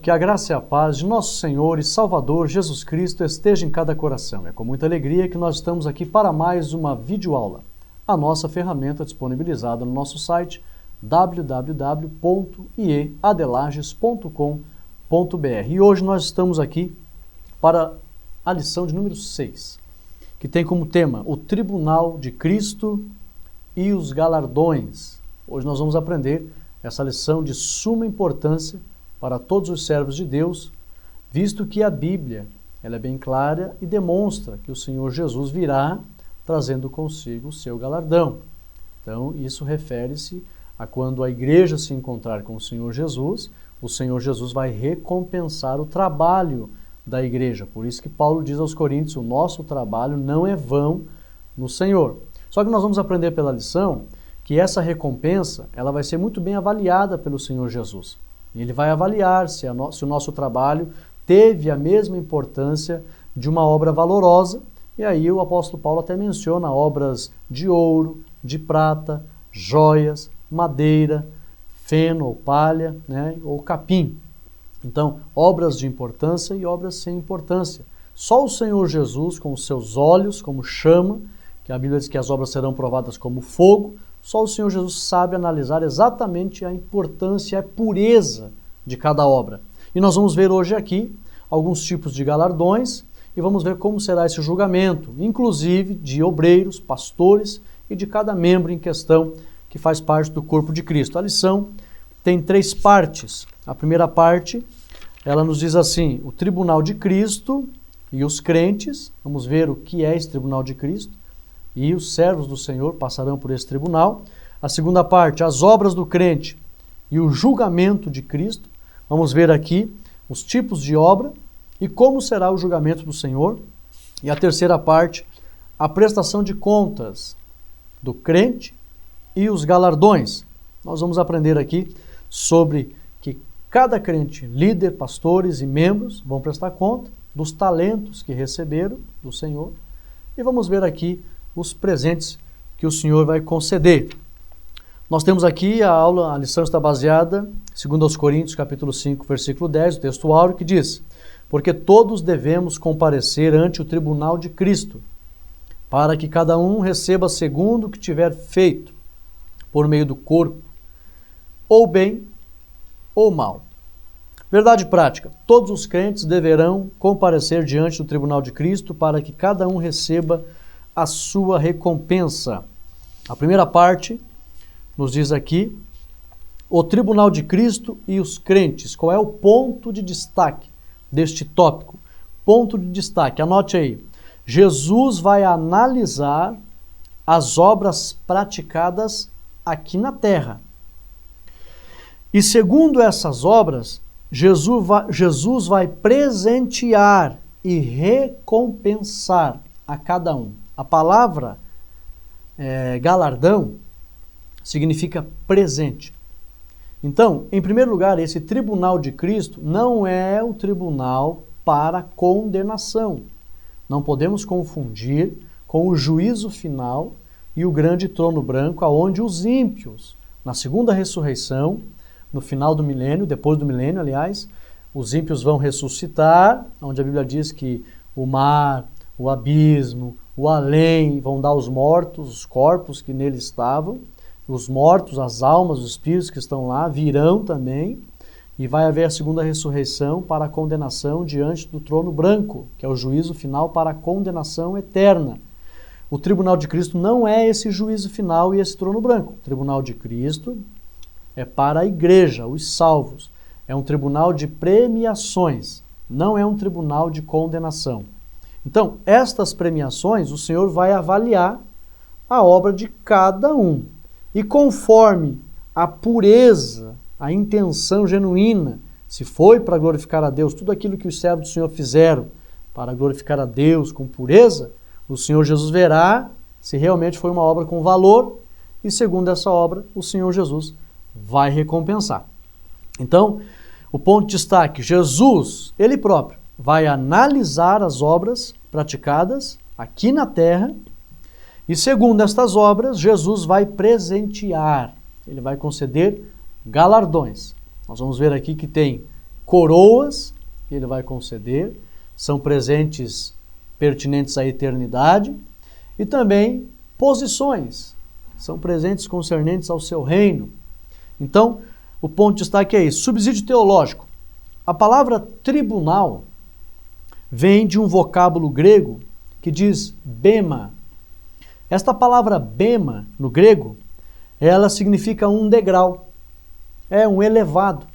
Que a graça e a paz de nosso Senhor e Salvador Jesus Cristo esteja em cada coração. É com muita alegria que nós estamos aqui para mais uma videoaula. A nossa ferramenta disponibilizada no nosso site www.ieadelages.com.br. E hoje nós estamos aqui para a lição de número 6, que tem como tema o Tribunal de Cristo e os galardões. Hoje nós vamos aprender essa lição de suma importância para todos os servos de Deus, visto que a Bíblia ela é bem clara e demonstra que o Senhor Jesus virá trazendo consigo o seu galardão. Então, isso refere-se a quando a igreja se encontrar com o Senhor Jesus vai recompensar o trabalho da igreja. Por isso que Paulo diz aos Coríntios, o nosso trabalho não é vão no Senhor. Só que nós vamos aprender pela lição que essa recompensa ela vai ser muito bem avaliada pelo Senhor Jesus. Ele vai avaliar se o nosso trabalho teve a mesma importância de uma obra valorosa. E aí o apóstolo Paulo até menciona obras de ouro, de prata, joias, madeira, feno ou palha, ou capim. Então, obras de importância e obras sem importância. Só o Senhor Jesus, com os seus olhos, como chama, que a Bíblia diz que as obras serão provadas como fogo, só o Senhor Jesus sabe analisar exatamente a importância e a pureza de cada obra. E nós vamos ver hoje aqui alguns tipos de galardões e vamos ver como será esse julgamento, inclusive de obreiros, pastores e de cada membro em questão que faz parte do corpo de Cristo. A lição tem 3 partes. A primeira parte, ela nos diz assim, o tribunal de Cristo e os crentes. Vamos ver o que é esse tribunal de Cristo. E os servos do Senhor passarão por esse tribunal. A segunda parte, as obras do crente e o julgamento de Cristo. Vamos ver aqui os tipos de obra e como será o julgamento do Senhor. E a terceira parte, a prestação de contas do crente e os galardões. Nós vamos aprender aqui sobre que cada crente, líder, pastores e membros vão prestar conta dos talentos que receberam do Senhor. E vamos ver aqui os presentes que o Senhor vai conceder. Nós temos aqui a lição está baseada, segundo aos Coríntios, capítulo 5, versículo 10, o texto áureo, que diz: porque todos devemos comparecer ante o tribunal de Cristo, para que cada um receba segundo o que tiver feito, por meio do corpo, ou bem ou mal. Verdade prática, todos os crentes deverão comparecer diante do tribunal de Cristo, para que cada um receba a sua recompensa. A primeira parte nos diz aqui o tribunal de Cristo e os crentes. Qual é o ponto de destaque deste tópico? Ponto de destaque, anote aí. Jesus vai analisar as obras praticadas aqui na terra. E segundo essas obras, Jesus vai presentear e recompensar a cada um. A palavra galardão significa presente. Então, em primeiro lugar, esse tribunal de Cristo não é o tribunal para condenação. Não podemos confundir com o juízo final e o grande trono branco, aonde os ímpios, na segunda ressurreição, no final do milênio, depois do milênio, aliás, os ímpios vão ressuscitar, onde a Bíblia diz que o mar, o abismo, o além vão dar os mortos, os corpos que nele estavam, os mortos, as almas, os espíritos que estão lá virão também, e vai haver a segunda ressurreição para a condenação diante do trono branco, que é o juízo final para a condenação eterna. O tribunal de Cristo não é esse juízo final e esse trono branco. O tribunal de Cristo é para a igreja, os salvos. É um tribunal de premiações, não é um tribunal de condenação. Então, estas premiações, o Senhor vai avaliar a obra de cada um. E conforme a pureza, a intenção genuína, se foi para glorificar a Deus, tudo aquilo que os servos do Senhor fizeram para glorificar a Deus com pureza, o Senhor Jesus verá se realmente foi uma obra com valor e, segundo essa obra, o Senhor Jesus vai recompensar. Então, o ponto de destaque, Jesus, ele próprio, vai analisar as obras praticadas aqui na terra e, segundo estas obras, Jesus vai presentear, ele vai conceder galardões. Nós vamos ver aqui que tem coroas que ele vai conceder, são presentes pertinentes à eternidade, e também posições, são presentes concernentes ao seu reino. Então, o ponto de destaque é isso. Subsídio teológico. A palavra tribunal vem de um vocábulo grego que diz bema. Esta palavra bema, no grego, ela significa um degrau. É um elevado.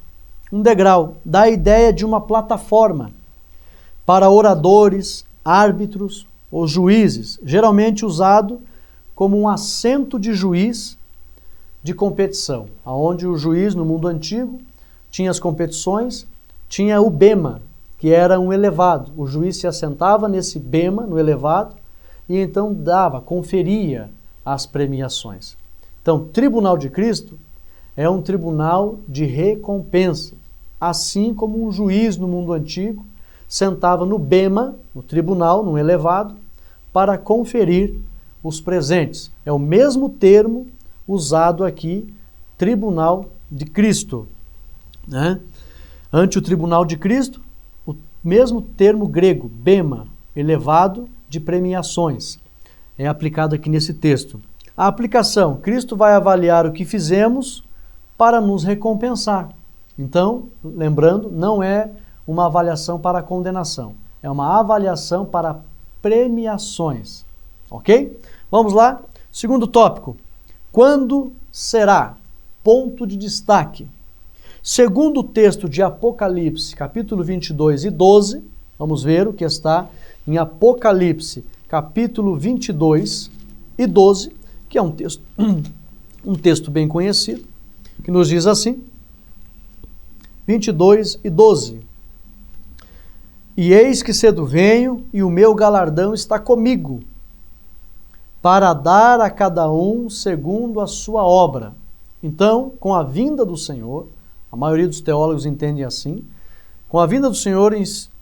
Um degrau. Dá a ideia de uma plataforma para oradores, árbitros ou juízes, geralmente usado como um assento de juiz de competição, onde o juiz no mundo antigo tinha as competições, tinha o bema, que era um elevado. O juiz se assentava nesse bema, no elevado, e então conferia as premiações. Então, Tribunal de Cristo é um tribunal de recompensa, assim como um juiz no mundo antigo sentava no bema, no tribunal, no elevado, para conferir os presentes. É o mesmo termo usado aqui, Tribunal de Cristo. Né? Ante o Tribunal de Cristo, o mesmo termo grego, bema, elevado de premiações, é aplicado aqui nesse texto. A aplicação, Cristo vai avaliar o que fizemos para nos recompensar. Então, lembrando, não é uma avaliação para condenação, é uma avaliação para premiações. Ok? Vamos lá. Segundo tópico. Quando será? Ponto de destaque. Segundo o texto de Apocalipse, capítulo 22 e 12, vamos ver o que está em Apocalipse, capítulo 22 e 12, que é um texto bem conhecido, que nos diz assim, 22 e 12. E eis que cedo venho, e o meu galardão está comigo, para dar a cada um segundo a sua obra. Então, com a vinda do Senhor, a maioria dos teólogos entendem assim, com a vinda do Senhor,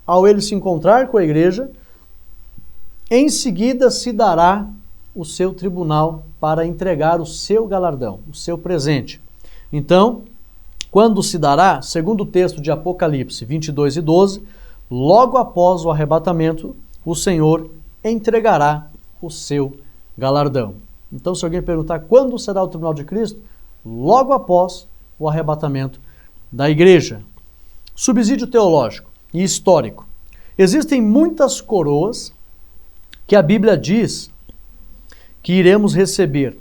ao ele se encontrar com a igreja, em seguida se dará o seu tribunal para entregar o seu galardão, o seu presente. Então, quando se dará, segundo o texto de Apocalipse 22 e 12, logo após o arrebatamento, o Senhor entregará o seu galardão. Então, se alguém perguntar quando será o tribunal de Cristo, logo após o arrebatamento da igreja. Subsídio teológico e histórico. Existem muitas coroas que a Bíblia diz que iremos receber,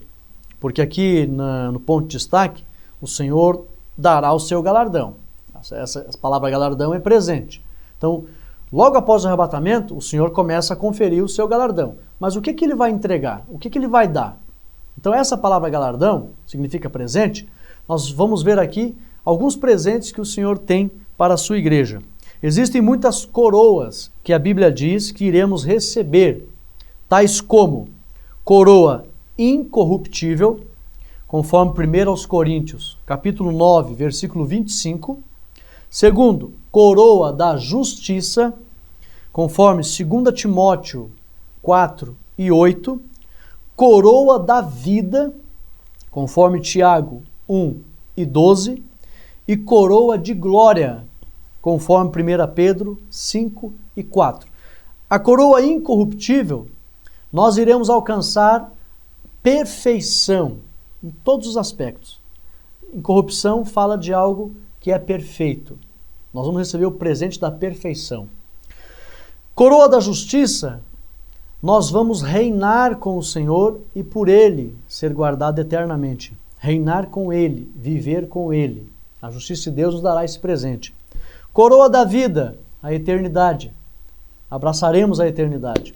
porque aqui no ponto de destaque, o Senhor dará o seu galardão. Essa palavra galardão é presente. Então, logo após o arrebatamento, o Senhor começa a conferir o seu galardão. Mas o que ele vai entregar? O que ele vai dar? Então, essa palavra galardão, significa presente, nós vamos ver aqui alguns presentes que o Senhor tem para a sua igreja. Existem muitas coroas que a Bíblia diz que iremos receber, tais como coroa incorruptível, conforme 1 aos Coríntios, capítulo 9, versículo 25. Segundo, coroa da justiça, conforme 2 Timóteo 4 e 8. Coroa da vida, conforme Tiago 1 e 12. E coroa de glória, conforme 1 Pedro 5 e 4. A coroa incorruptível, nós iremos alcançar perfeição em todos os aspectos. Incorrupção fala de algo que é perfeito. Nós vamos receber o presente da perfeição. Coroa da justiça, nós vamos reinar com o Senhor e por Ele ser guardado eternamente. Reinar com Ele, viver com Ele. A justiça de Deus nos dará esse presente. Coroa da vida, a eternidade. Abraçaremos a eternidade.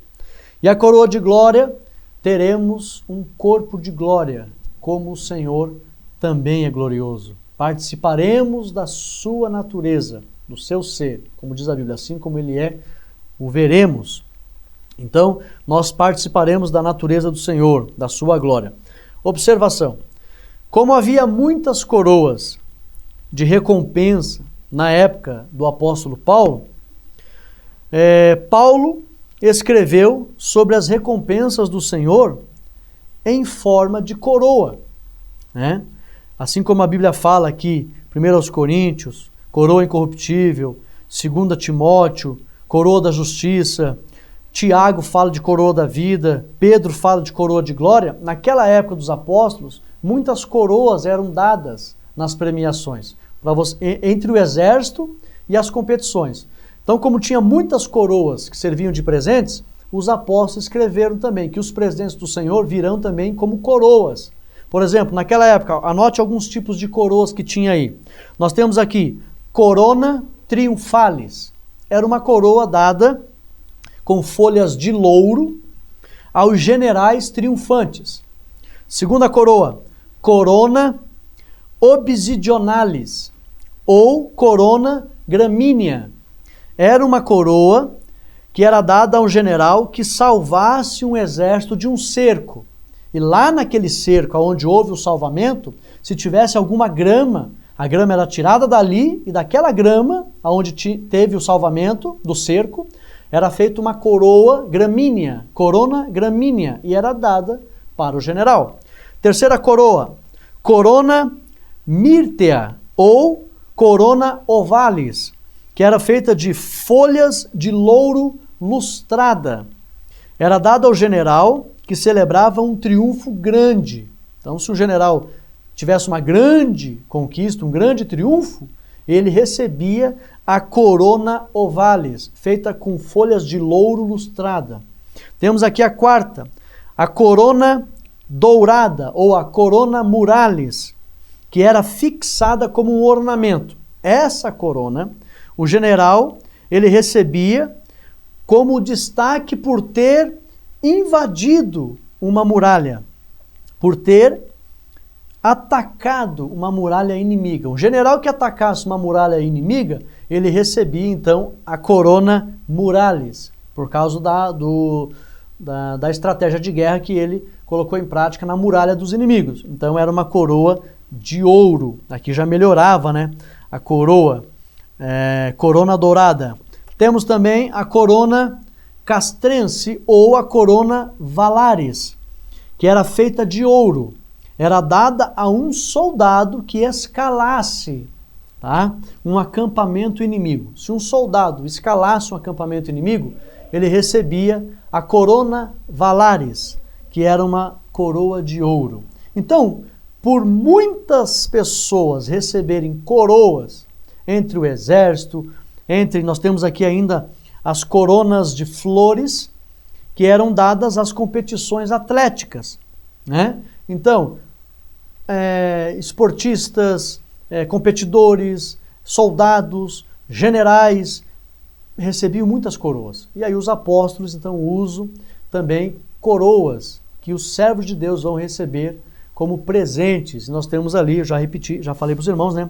E a coroa de glória, teremos um corpo de glória, como o Senhor também é glorioso. Participaremos da sua natureza, do seu ser, como diz a Bíblia, assim como Ele é, o veremos. Então, nós participaremos da natureza do Senhor, da sua glória. Observação. Como havia muitas coroas de recompensa na época do apóstolo Paulo, Paulo escreveu sobre as recompensas do Senhor em forma de coroa, né? Assim como a Bíblia fala aqui, 1 aos Coríntios, coroa incorruptível. 2 Timóteo, coroa da justiça. Tiago fala de coroa da vida. Pedro fala de coroa de glória. Naquela época dos apóstolos, muitas coroas eram dadas nas premiações, entre o exército e as competições. Então, como tinha muitas coroas que serviam de presentes, os apóstolos escreveram também que os presentes do Senhor virão também como coroas. Por exemplo, naquela época, anote alguns tipos de coroas que tinha aí. Nós temos aqui corona triunfalis. Era uma coroa dada com folhas de louro aos generais triunfantes. Segunda coroa, corona obsidionalis ou corona gramínea. Era uma coroa que era dada a um general que salvasse um exército de um cerco. E lá naquele cerco, onde houve o salvamento, se tivesse alguma grama, a grama era tirada dali e daquela grama, onde teve o salvamento do cerco, era feita uma coroa gramínea, corona gramínea, e era dada para o general. Terceira coroa, corona myrtea ou corona ovalis, que era feita de folhas de louro lustrada. Era dada ao general que celebrava um triunfo grande. Então, se o general tivesse uma grande conquista, um grande triunfo, ele recebia a corona ovalis, feita com folhas de louro lustrada. Temos aqui a quarta, a corona dourada ou a corona muralis, que era fixada como um ornamento. Essa corona, o general, ele recebia como destaque por ter invadido uma muralha, por ter atacado uma muralha inimiga. O general que atacasse uma muralha inimiga, ele recebia então a corona muralis, por causa da estratégia de guerra que ele colocou em prática na muralha dos inimigos. Então era uma coroa de ouro. Aqui já melhorava, né? A coroa, corona dourada. Temos também a corona castrense ou a corona valaris, que era feita de ouro. Era dada a um soldado que escalasse, tá, um acampamento inimigo. Se um soldado escalasse um acampamento inimigo, ele recebia a corona valaris, que era uma coroa de ouro. Então, por muitas pessoas receberem coroas entre o exército, nós temos aqui ainda as coronas de flores, que eram dadas às competições atléticas, né? Então, esportistas, competidores, soldados, generais, recebiam muitas coroas. E aí os apóstolos, então, usam também coroas que os servos de Deus vão receber como presentes. E nós temos ali, eu já repeti, já falei para os irmãos, né?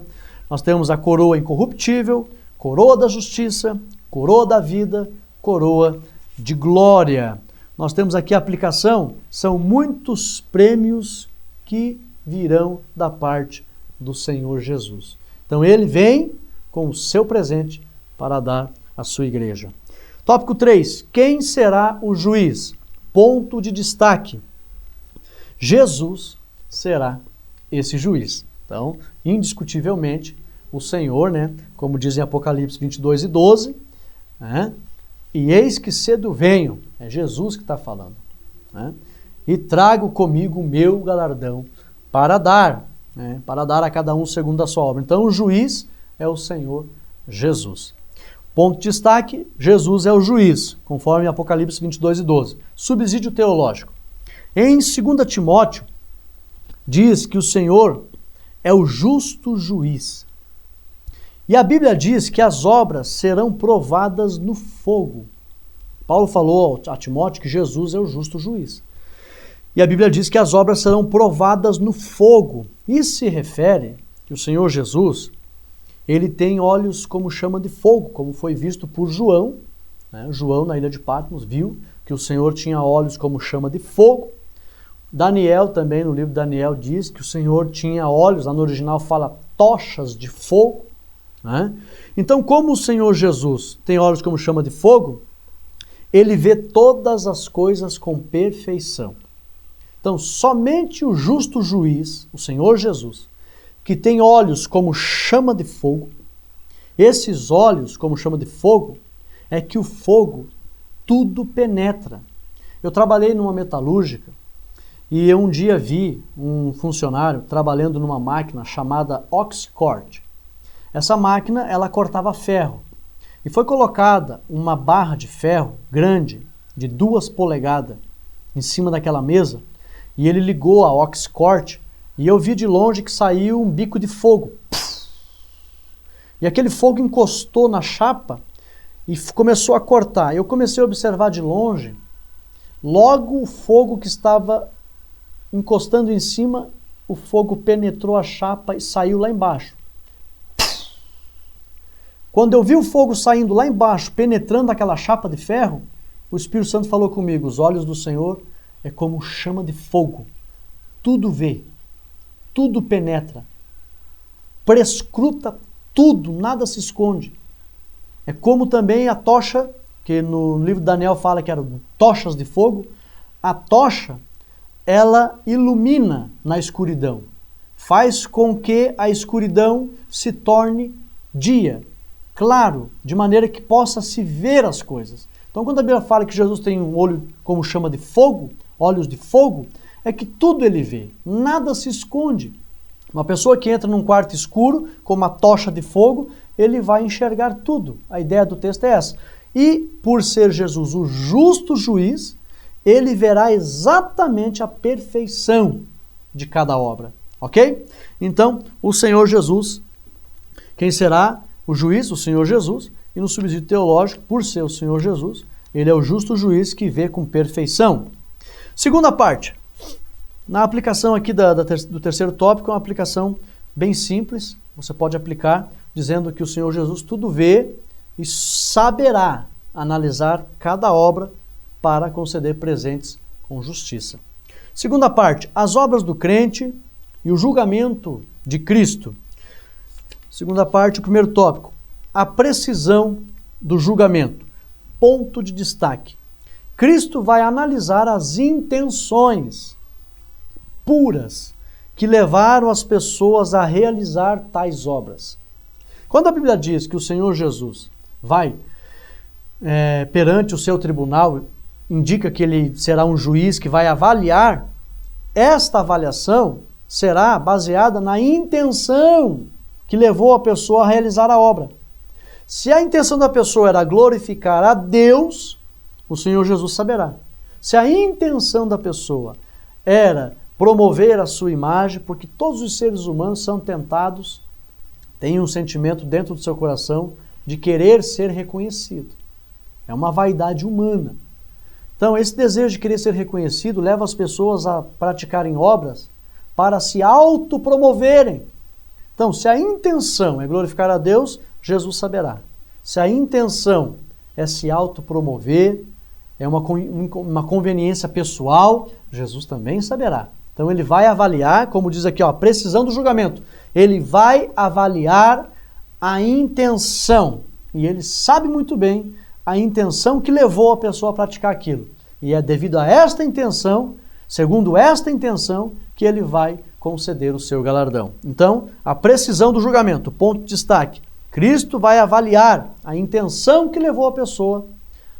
Nós temos a coroa incorruptível, coroa da justiça, coroa da vida, coroa de glória. Nós temos aqui a aplicação, são muitos prêmios que virão da parte do Senhor Jesus. Então ele vem com o seu presente para dar à sua igreja. Tópico 3. Quem será o juiz? Ponto de destaque. Jesus será esse juiz. Então, indiscutivelmente, o Senhor, né, como diz em Apocalipse 22:12, né, e eis que cedo venho, é Jesus que está falando, né, e trago comigo o meu galardão para dar, né, para dar a cada um segundo a sua obra. Então, o juiz é o Senhor Jesus. Ponto de destaque, Jesus é o juiz, conforme Apocalipse 22:12. Subsídio teológico. Em 2 Timóteo, diz que o Senhor é o justo juiz. E a Bíblia diz que as obras serão provadas no fogo. Paulo falou a Timóteo que Jesus é o justo juiz. E a Bíblia diz que as obras serão provadas no fogo. Isso se refere que o Senhor Jesus, ele tem olhos como chama de fogo, como foi visto por João. Né? João, na ilha de Patmos, viu que o Senhor tinha olhos como chama de fogo. Daniel também, no livro de Daniel, diz que o Senhor tinha olhos, lá no original fala tochas de fogo. Né? Então, como o Senhor Jesus tem olhos como chama de fogo, ele vê todas as coisas com perfeição. Então, somente o justo juiz, o Senhor Jesus, que tem olhos como chama de fogo, Esses olhos, como chama de fogo, é que o fogo tudo penetra. Eu trabalhei numa metalúrgica e eu um dia vi um funcionário trabalhando numa máquina chamada Oxcord. Essa máquina, ela cortava ferro. E foi colocada uma barra de ferro grande, de 2 polegadas, em cima daquela mesa, e ele ligou a Oxcord, e eu vi de longe que saiu um bico de fogo. E aquele fogo encostou na chapa e começou a cortar. Eu comecei a observar de longe, logo o fogo que estava encostando em cima, o fogo penetrou a chapa e saiu lá embaixo. Quando eu vi o fogo saindo lá embaixo, penetrando aquela chapa de ferro, o Espírito Santo falou comigo: os olhos do Senhor é como chama de fogo. Tudo vê, tudo penetra, prescruta tudo, nada se esconde. É como também a tocha, que no livro de Daniel fala que eram tochas de fogo. A tocha, ela ilumina na escuridão, faz com que a escuridão se torne dia, claro, de maneira que possa se ver as coisas. Então, quando a Bíblia fala que Jesus tem um olho como chama de fogo, olhos de fogo, é que tudo ele vê, nada se esconde. Uma pessoa que entra num quarto escuro, com uma tocha de fogo, ele vai enxergar tudo. A ideia do texto é essa. E, por ser Jesus o justo juiz, ele verá exatamente a perfeição de cada obra. Ok? Então, o Senhor Jesus, quem será o juiz? O Senhor Jesus. E no subsídio teológico, por ser o Senhor Jesus, ele é o justo juiz que vê com perfeição. Segunda parte. Na aplicação aqui do terceiro tópico, é uma aplicação bem simples. Você pode aplicar dizendo que o Senhor Jesus tudo vê e saberá analisar cada obra para conceder presentes com justiça. Segunda parte, as obras do crente e o julgamento de Cristo. Segunda parte, o primeiro tópico, a precisão do julgamento. Ponto de destaque. Cristo vai analisar as intenções puras que levaram as pessoas a realizar tais obras. Quando a Bíblia diz que o Senhor Jesus vai perante o seu tribunal, indica que ele será um juiz que vai avaliar, esta avaliação será baseada na intenção que levou a pessoa a realizar a obra. Se a intenção da pessoa era glorificar a Deus, o Senhor Jesus saberá. Se a intenção da pessoa era promover a sua imagem, porque todos os seres humanos são tentados, têm um sentimento dentro do seu coração de querer ser reconhecido. É uma vaidade humana. Então, esse desejo de querer ser reconhecido leva as pessoas a praticarem obras para se autopromoverem. Então, se a intenção é glorificar a Deus, Jesus saberá. Se a intenção é se autopromover, é uma conveniência pessoal, Jesus também saberá. Então ele vai avaliar, como diz aqui, a precisão do julgamento. Ele vai avaliar a intenção. E ele sabe muito bem a intenção que levou a pessoa a praticar aquilo. E é devido a esta intenção, segundo esta intenção, que ele vai conceder o seu galardão. Então, a precisão do julgamento, ponto de destaque. Cristo vai avaliar a intenção que levou a pessoa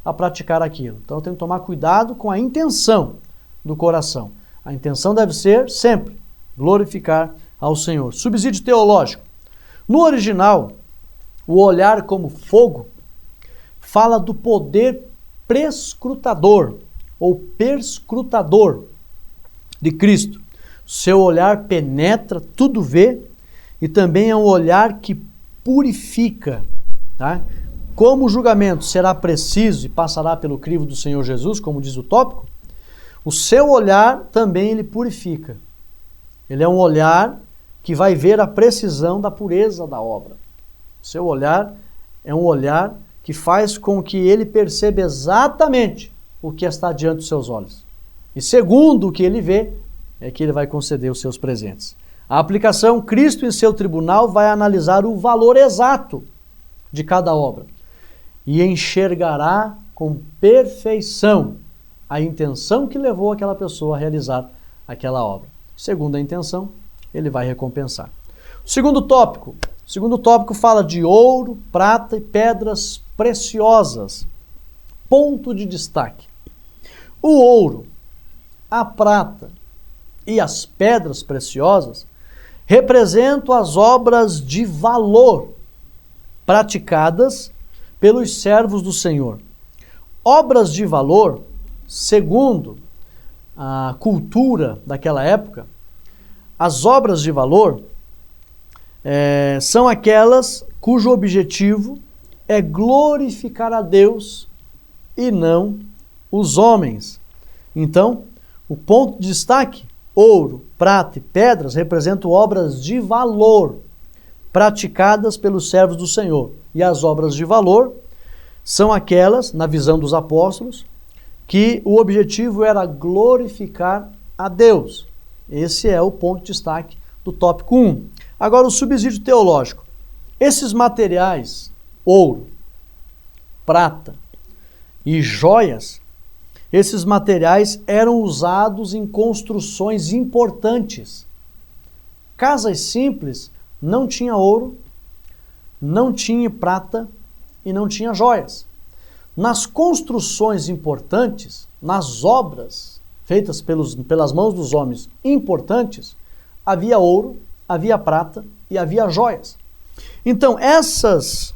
a praticar aquilo. Então, eu tenho que tomar cuidado com a intenção do coração. A intenção deve ser sempre glorificar ao Senhor. Subsídio teológico. No original, o olhar como fogo fala do poder prescrutador ou perscrutador de Cristo. Seu olhar penetra, tudo vê, e também é um olhar que purifica. Tá? Como o julgamento será preciso e passará pelo crivo do Senhor Jesus, como diz o tópico, o seu olhar também ele purifica. Ele é um olhar que vai ver a precisão da pureza da obra. O seu olhar é um olhar que faz com que ele perceba exatamente o que está diante dos seus olhos. E segundo o que ele vê, é que ele vai conceder os seus presentes. A aplicação, Cristo em seu tribunal vai analisar o valor exato de cada obra e enxergará com perfeição a intenção que levou aquela pessoa a realizar aquela obra. Segundo a intenção, ele vai recompensar. O segundo tópico, O segundo tópico fala de ouro, prata e pedras preciosas. Ponto de destaque. O ouro, a prata e as pedras preciosas representam as obras de valor praticadas pelos servos do Senhor. Obras de valor, segundo a cultura daquela época, as obras de valor são aquelas cujo objetivo é glorificar a Deus e não os homens. Então, o ponto de destaque, ouro, prata e pedras, representam obras de valor praticadas pelos servos do Senhor. E as obras de valor são aquelas, na visão dos apóstolos, que o objetivo era glorificar a Deus. Esse é o ponto de destaque do tópico 1. Agora, o subsídio teológico. Esses materiais, ouro, prata e joias, esses materiais eram usados em construções importantes. Casas simples não tinha ouro, não tinha prata e não tinha joias. Nas construções importantes, nas obras feitas pelas mãos dos homens importantes, havia ouro, havia prata e havia joias. Então, esses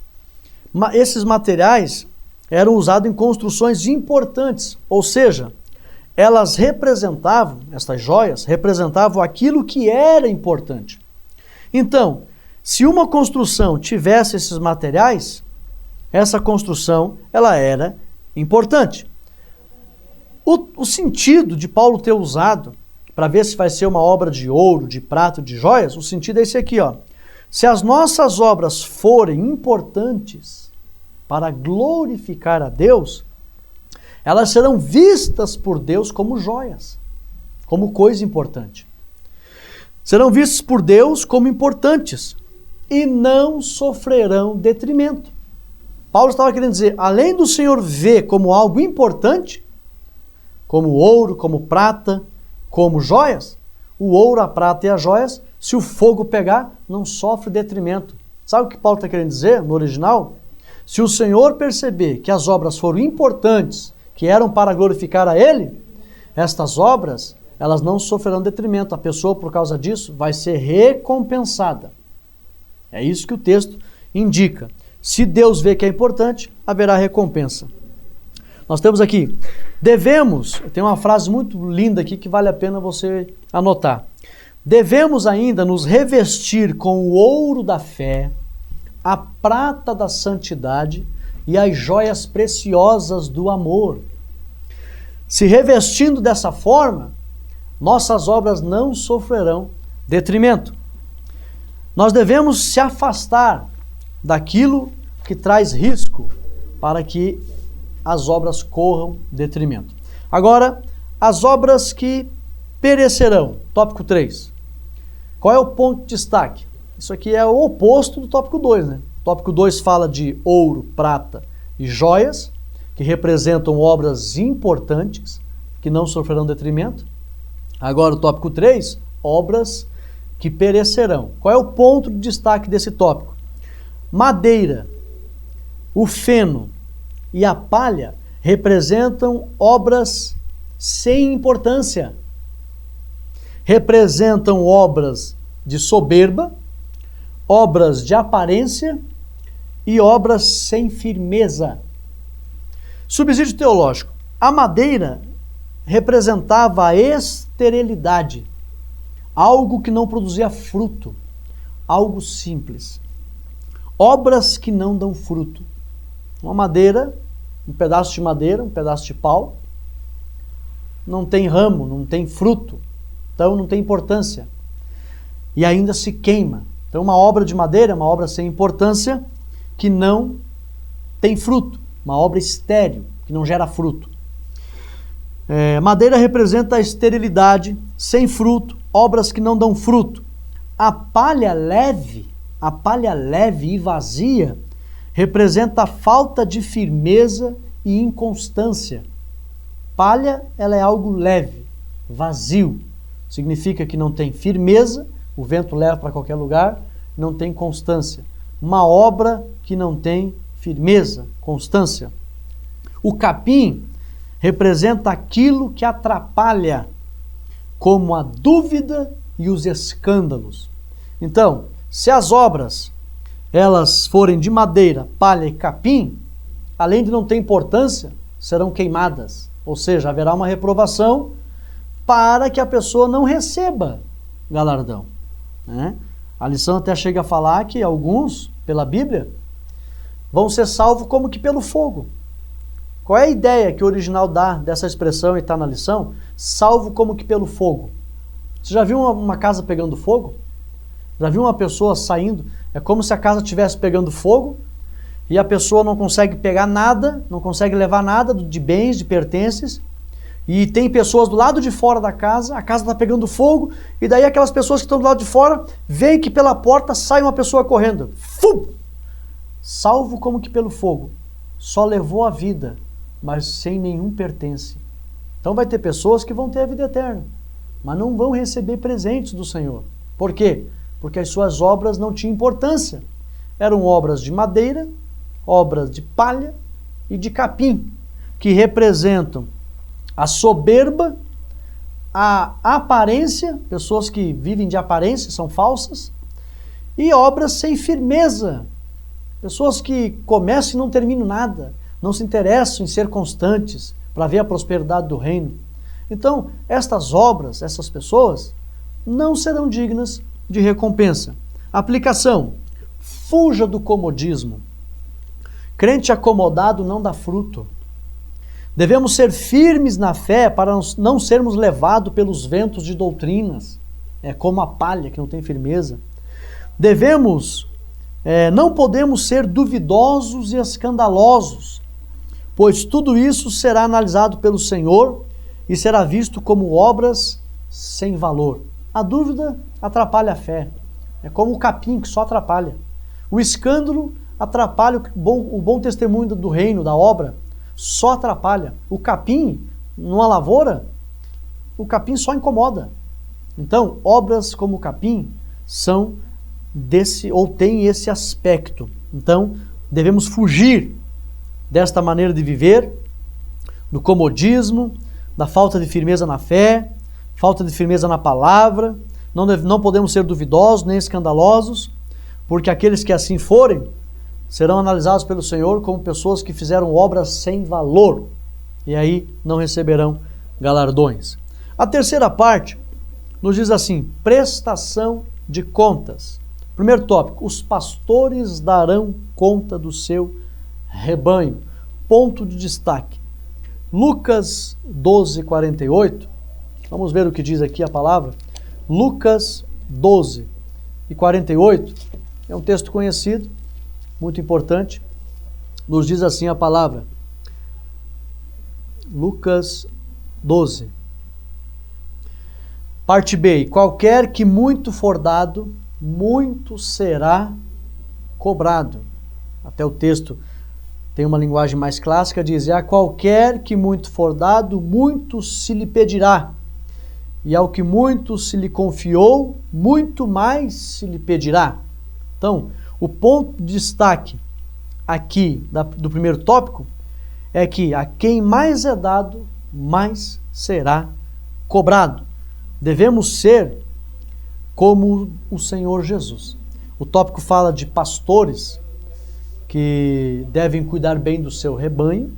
materiais eram usados em construções importantes, ou seja, elas representavam, essas joias, representavam aquilo que era importante. Então, se uma construção tivesse esses materiais, essa construção, ela era importante. O sentido de Paulo ter usado, para ver se vai ser uma obra de ouro, de prata, de joias, o sentido é esse aqui, ó. Se as nossas obras forem importantes para glorificar a Deus, elas serão vistas por Deus como joias, como coisa importante. Serão vistas por Deus como importantes e não sofrerão detrimento. Paulo estava querendo dizer, além do Senhor ver como algo importante, como ouro, como prata, como joias, o ouro, a prata e as joias, se o fogo pegar, não sofre detrimento. Sabe o que Paulo está querendo dizer no original? Se o Senhor perceber que as obras foram importantes, que eram para glorificar a Ele, estas obras, elas não sofrerão detrimento. A pessoa, por causa disso, vai ser recompensada. É isso que o texto indica. Se Deus vê que é importante, haverá recompensa. Nós temos aqui, tem uma frase muito linda aqui que vale a pena você anotar. Devemos ainda nos revestir com o ouro da fé, a prata da santidade e as joias preciosas do amor. Se revestindo dessa forma, nossas obras não sofrerão detrimento. Nós devemos se afastar daquilo que traz risco para que as obras corram detrimento. Agora, as obras que perecerão. Tópico 3. Qual é o ponto de destaque? Isso aqui é o oposto do tópico 2, né? O tópico 2 fala de ouro, prata e joias, que representam obras importantes, que não sofrerão detrimento. Agora, o tópico 3, obras que perecerão. Qual é o ponto de destaque desse tópico? Madeira, o feno e a palha representam obras sem importância. Representam obras de soberba, obras de aparência e obras sem firmeza. Subsídio teológico. A madeira representava a esterilidade, algo que não produzia fruto, algo simples. Obras que não dão fruto. Uma madeira, um pedaço de madeira, um pedaço de pau, não tem ramo, não tem fruto, então não tem importância. E ainda se queima. Então uma obra de madeira é uma obra sem importância que não tem fruto, uma obra estéril, que não gera fruto. Madeira representa a esterilidade, sem fruto, obras que não dão fruto. A palha leve e vazia representa a falta de firmeza e inconstância. Palha, ela é algo leve, vazio. Significa que não tem firmeza, o vento leva para qualquer lugar, não tem constância. Uma obra que não tem firmeza, constância. O capim representa aquilo que atrapalha, como a dúvida e os escândalos. Então, se as obras elas forem de madeira, palha e capim, além de não ter importância, serão queimadas. Ou seja, haverá uma reprovação para que a pessoa não receba galardão, né? A lição até chega a falar que alguns, pela Bíblia, vão ser salvos como que pelo fogo. Qual é a ideia que o original dá dessa expressão e está na lição? Salvo como que pelo fogo. Você já viu uma casa pegando fogo? Já viu uma pessoa saindo? É como se a casa estivesse pegando fogo e a pessoa não consegue pegar nada, não consegue levar nada de bens, de pertences, e tem pessoas do lado de fora da casa, a casa está pegando fogo, e daí aquelas pessoas que estão do lado de fora veem que pela porta sai uma pessoa correndo. Fum! Salvo como que pelo fogo. Só levou a vida, mas sem nenhum pertence. Então vai ter pessoas que vão ter a vida eterna, mas não vão receber presentes do Senhor. Por quê? Porque as suas obras não tinham importância. Eram obras de madeira, obras de palha e de capim, que representam a soberba, a aparência, pessoas que vivem de aparência, são falsas, e obras sem firmeza, pessoas que começam e não terminam nada, não se interessam em ser constantes para ver a prosperidade do reino. Então, estas obras, essas pessoas, não serão dignas de recompensa. Aplicação: fuja do comodismo. Crente acomodado não dá fruto. Devemos ser firmes na fé para não sermos levados pelos ventos de doutrinas. É como a palha que não tem firmeza. Não podemos ser duvidosos e escandalosos, pois tudo isso será analisado pelo Senhor e será visto como obras sem valor. A dúvida atrapalha a fé. É como o capim que só atrapalha. O escândalo atrapalha o bom testemunho do reino, da obra. Só atrapalha. O capim, numa lavoura, o capim só incomoda. Então, obras como o capim são têm esse aspecto. Então, devemos fugir desta maneira de viver, do comodismo, da falta de firmeza na fé, falta de firmeza na palavra. Não podemos ser duvidosos nem escandalosos, porque aqueles que assim forem serão analisados pelo Senhor como pessoas que fizeram obras sem valor, e aí não receberão galardões. A terceira parte nos diz assim: prestação de contas. Primeiro tópico: os pastores darão conta do seu rebanho. Ponto de destaque: Lucas 12, 48. Vamos ver o que diz aqui a palavra. Lucas 12 e 48 é um texto conhecido, muito importante. Nos diz assim a palavra. Lucas 12. Parte B. Qualquer que muito for dado, muito será cobrado. Até o texto tem uma linguagem mais clássica, diz: a qualquer que muito for dado, muito se lhe pedirá. E ao que muito se lhe confiou, muito mais se lhe pedirá. Então, o ponto de destaque aqui do primeiro tópico é que a quem mais é dado, mais será cobrado. Devemos ser como o Senhor Jesus. O tópico fala de pastores que devem cuidar bem do seu rebanho,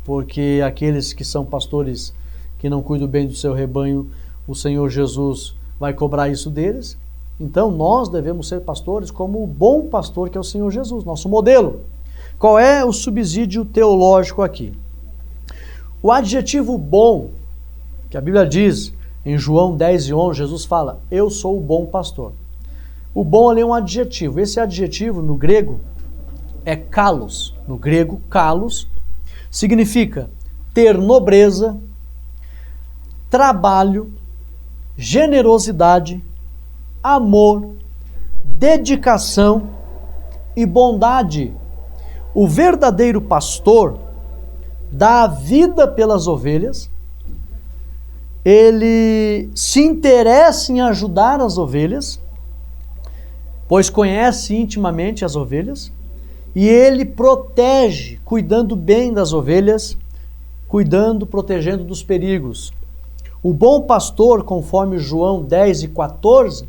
porque aqueles que são pastores que não cuidam bem do seu rebanho, o Senhor Jesus vai cobrar isso deles. Então nós devemos ser pastores como o bom pastor que é o Senhor Jesus, nosso modelo. Qual é o subsídio teológico aqui? O adjetivo bom, que a Bíblia diz em João 10:11, Jesus fala: eu sou o bom pastor. O bom ali é um adjetivo. Esse adjetivo no grego é kalos. No grego, kalos significa ter nobreza, trabalho, generosidade, amor, dedicação e bondade. O verdadeiro pastor dá a vida pelas ovelhas, ele se interessa em ajudar as ovelhas, pois conhece intimamente as ovelhas, e ele protege, cuidando bem das ovelhas, protegendo dos perigos. O bom pastor, conforme João 10 e 14,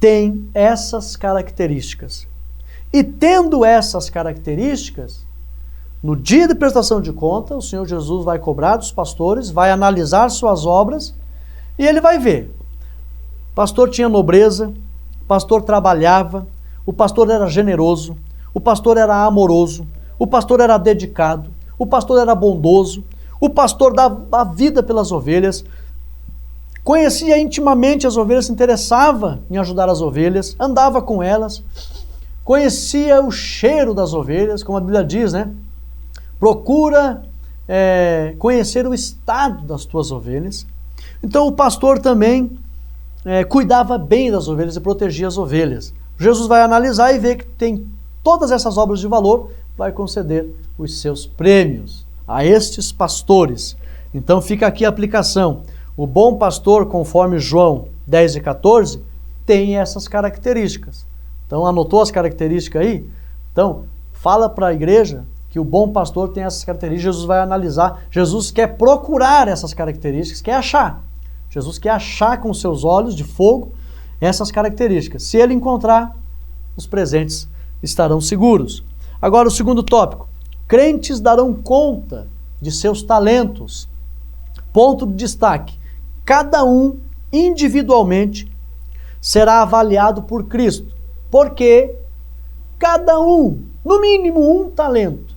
tem essas características. E tendo essas características, no dia de prestação de conta, o Senhor Jesus vai cobrar dos pastores, vai analisar suas obras, e ele vai ver. O pastor tinha nobreza, o pastor trabalhava, o pastor era generoso, o pastor era amoroso, o pastor era dedicado, o pastor era bondoso, o pastor dava a vida pelas ovelhas, conhecia intimamente as ovelhas, se interessava em ajudar as ovelhas, andava com elas, conhecia o cheiro das ovelhas, como a Bíblia diz, né? Procura conhecer o estado das tuas ovelhas. Então o pastor também cuidava bem das ovelhas e protegia as ovelhas. Jesus vai analisar e ver que tem todas essas obras de valor, vai conceder os seus prêmios a estes pastores. Então fica aqui a aplicação. O bom pastor, conforme João 10 e 14, tem essas características. Então anotou as características aí? Então fala para a igreja que o bom pastor tem essas características. Jesus vai analisar. Jesus quer procurar essas características, quer achar. Jesus quer achar com seus olhos de fogo essas características. Se ele encontrar, os presentes estarão seguros. Agora o segundo tópico. Crentes darão conta de seus talentos. Ponto de destaque. Cada um, individualmente, será avaliado por Cristo. Porque cada um, no mínimo um talento,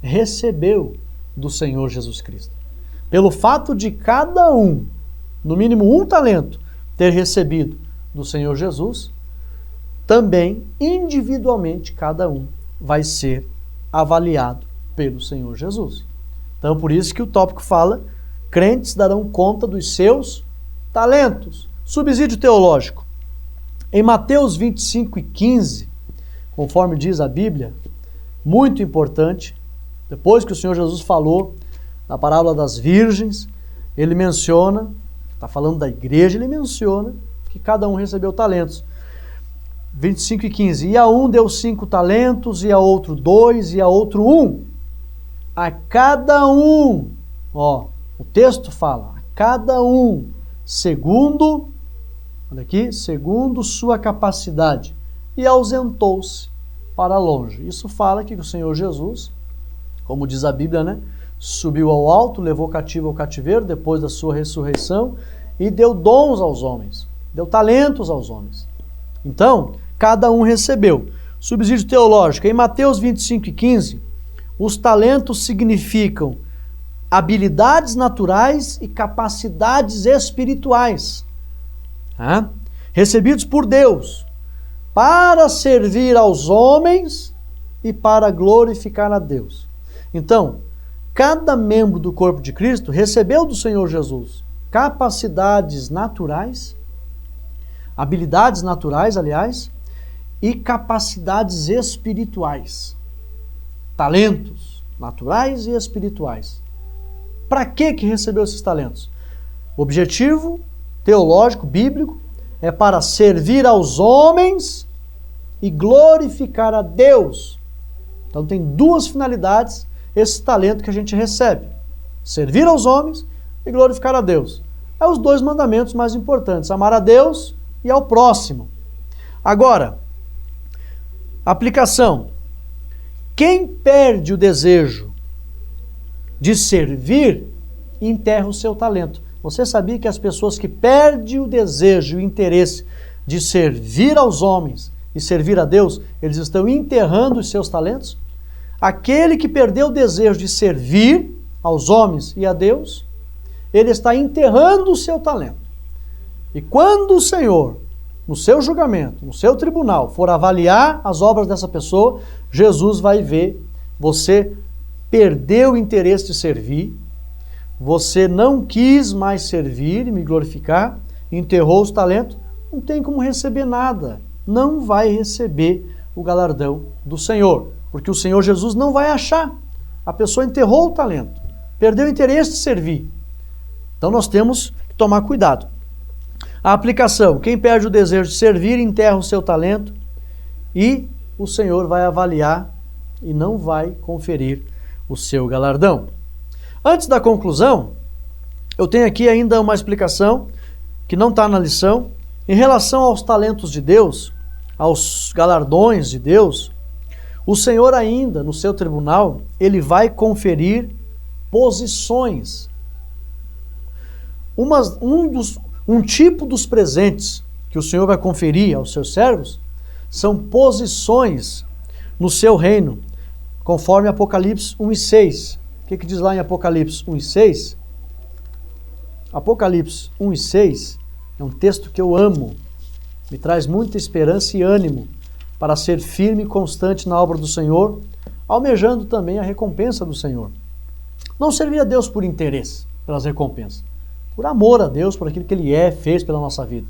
recebeu do Senhor Jesus Cristo. Pelo fato de cada um, no mínimo um talento, ter recebido do Senhor Jesus, também, individualmente, cada um vai ser avaliado pelo Senhor Jesus. Então, por isso que o tópico fala, crentes darão conta dos seus talentos. Subsídio teológico. Em Mateus 25 e 15, conforme diz a Bíblia, muito importante, depois que o Senhor Jesus falou na parábola das virgens, ele menciona, está falando da igreja, ele menciona que cada um recebeu talentos. 25 e 15. E a um deu 5 talentos, e a outro 2, e a outro 1. A cada um, o texto fala, a cada um, segundo, olha aqui, segundo sua capacidade, e ausentou-se para longe. Isso fala que o Senhor Jesus, como diz a Bíblia, né, subiu ao alto, levou cativo ao cativeiro, depois da sua ressurreição, e deu dons aos homens, deu talentos aos homens. Então, cada um recebeu. Subsídio teológico. Em Mateus 25 e 15, os talentos significam habilidades naturais e capacidades espirituais, recebidos por Deus, para servir aos homens e para glorificar a Deus. Então, cada membro do corpo de Cristo recebeu do Senhor Jesus capacidades naturais, habilidades naturais, aliás, e capacidades espirituais. Talentos naturais e espirituais. Para que recebeu esses talentos? O objetivo teológico, bíblico, é para servir aos homens e glorificar a Deus. Então tem duas finalidades esse talento que a gente recebe. Servir aos homens e glorificar a Deus. É os dois mandamentos mais importantes, amar a Deus e ao próximo. Agora, aplicação. Quem perde o desejo de servir, enterra o seu talento. Você sabia que as pessoas que perdem o desejo e o interesse de servir aos homens e servir a Deus, eles estão enterrando os seus talentos? Aquele que perdeu o desejo de servir aos homens e a Deus, ele está enterrando o seu talento. E quando o Senhor, no seu julgamento, no seu tribunal, for avaliar as obras dessa pessoa, Jesus vai ver, você perdeu o interesse de servir, você não quis mais servir e me glorificar, enterrou os talentos, não tem como receber nada, não vai receber o galardão do Senhor, porque o Senhor Jesus não vai achar. A pessoa enterrou o talento, perdeu o interesse de servir. Então nós temos que tomar cuidado. A aplicação: quem perde o desejo de servir, enterra o seu talento e o Senhor vai avaliar e não vai conferir o seu galardão. Antes da conclusão, eu tenho aqui ainda uma explicação que não está na lição. Em relação aos talentos de Deus, aos galardões de Deus, o Senhor ainda, no seu tribunal, ele vai conferir posições. Um tipo dos presentes que o Senhor vai conferir aos seus servos são posições no seu reino, conforme Apocalipse 1:6. O que diz lá em Apocalipse 1:6? Apocalipse 1:6 é um texto que eu amo, me traz muita esperança e ânimo para ser firme e constante na obra do Senhor, almejando também a recompensa do Senhor. Não servir a Deus por interesse, pelas recompensas, por amor a Deus, por aquilo que Ele fez pela nossa vida.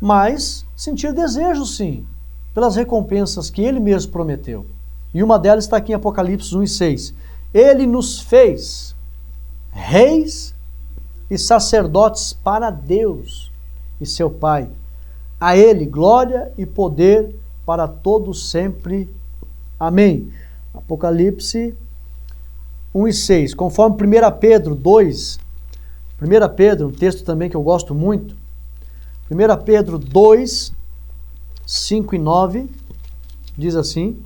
Mas sentir desejo, sim, pelas recompensas que Ele mesmo prometeu. E uma delas está aqui em Apocalipse 1:6. Ele nos fez reis e sacerdotes para Deus e seu Pai. A Ele glória e poder para todos sempre. Amém. Apocalipse 1:6. Conforme 1 Pedro 2, 1 Pedro, um texto também que eu gosto muito, 1 Pedro 2, 5 e 9, diz assim: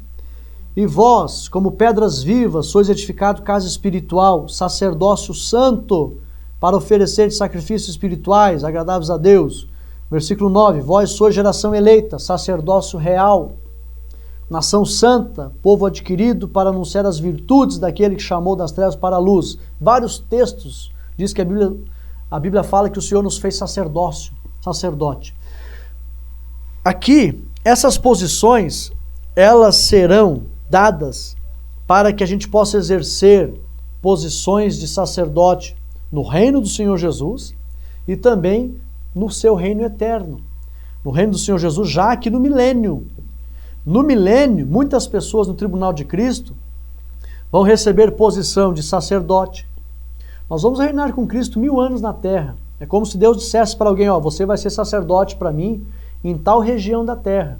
E vós, como pedras vivas, sois edificado casa espiritual, sacerdócio santo, para oferecer sacrifícios espirituais agradáveis a Deus. Versículo 9, vós sois geração eleita, sacerdócio real, nação santa, povo adquirido para anunciar as virtudes daquele que chamou das trevas para a luz. Vários textos diz que a Bíblia fala que o Senhor nos fez sacerdote. Aqui, essas posições, elas serão dadas para que a gente possa exercer posições de sacerdote no reino do Senhor Jesus e também no seu reino eterno. No reino do Senhor Jesus, já aqui no milênio. No milênio, muitas pessoas no tribunal de Cristo vão receber posição de sacerdote. Nós vamos reinar com Cristo 1000 anos na terra. É como se Deus dissesse para alguém, você vai ser sacerdote para mim em tal região da terra.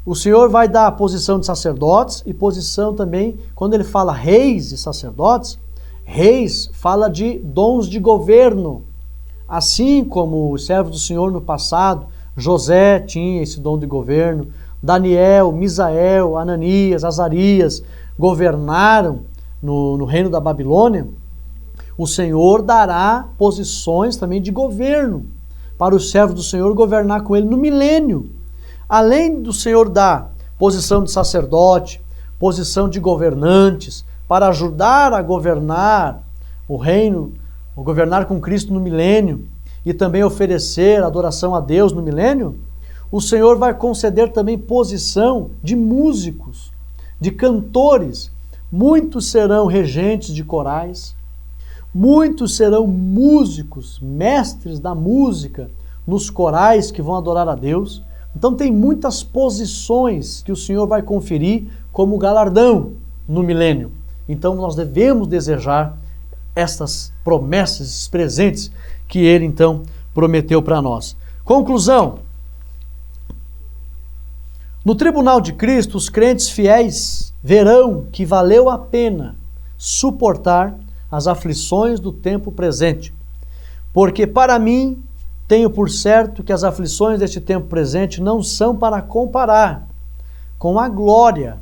O Senhor vai dar a posição de sacerdotes e posição também, quando ele fala reis e sacerdotes, reis fala de dons de governo. Assim como os servos do Senhor no passado, José tinha esse dom de governo, Daniel, Misael, Ananias, Azarias governaram no reino da Babilônia, o Senhor dará posições também de governo para os servos do Senhor governar com ele no milênio. Além do Senhor dar posição de sacerdote, posição de governantes, para ajudar a governar o reino, ou governar com Cristo no milênio, e também oferecer adoração a Deus no milênio, o Senhor vai conceder também posição de músicos, de cantores. Muitos serão regentes de corais, muitos serão músicos, mestres da música nos corais que vão adorar a Deus. Então tem muitas posições que o Senhor vai conferir como galardão no milênio. Então nós devemos desejar estas promessas, esses presentes que Ele então prometeu para nós. Conclusão: no tribunal de Cristo, os crentes fiéis verão que valeu a pena suportar as aflições do tempo presente, porque para mim tenho por certo que as aflições deste tempo presente não são para comparar com a glória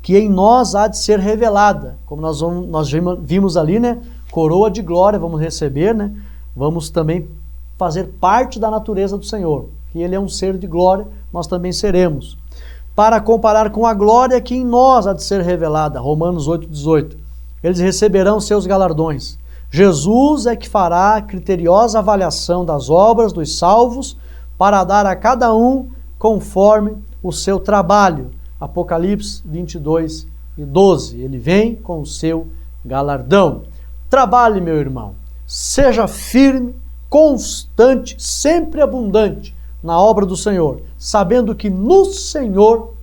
que em nós há de ser revelada. Como nós vimos ali, né? Coroa de glória vamos receber, né? Vamos também fazer parte da natureza do Senhor. Que Ele é um ser de glória, nós também seremos. Para comparar com a glória que em nós há de ser revelada. Romanos 8,18. Eles receberão seus galardões. Jesus é que fará a criteriosa avaliação das obras dos salvos para dar a cada um conforme o seu trabalho. Apocalipse 22:12. Ele vem com o seu galardão. Trabalhe, meu irmão. Seja firme, constante, sempre abundante na obra do Senhor, sabendo que no Senhor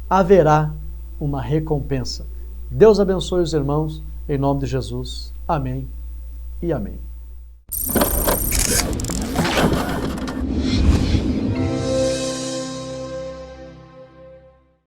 haverá uma recompensa. Deus abençoe os irmãos, em nome de Jesus. Amém e amém.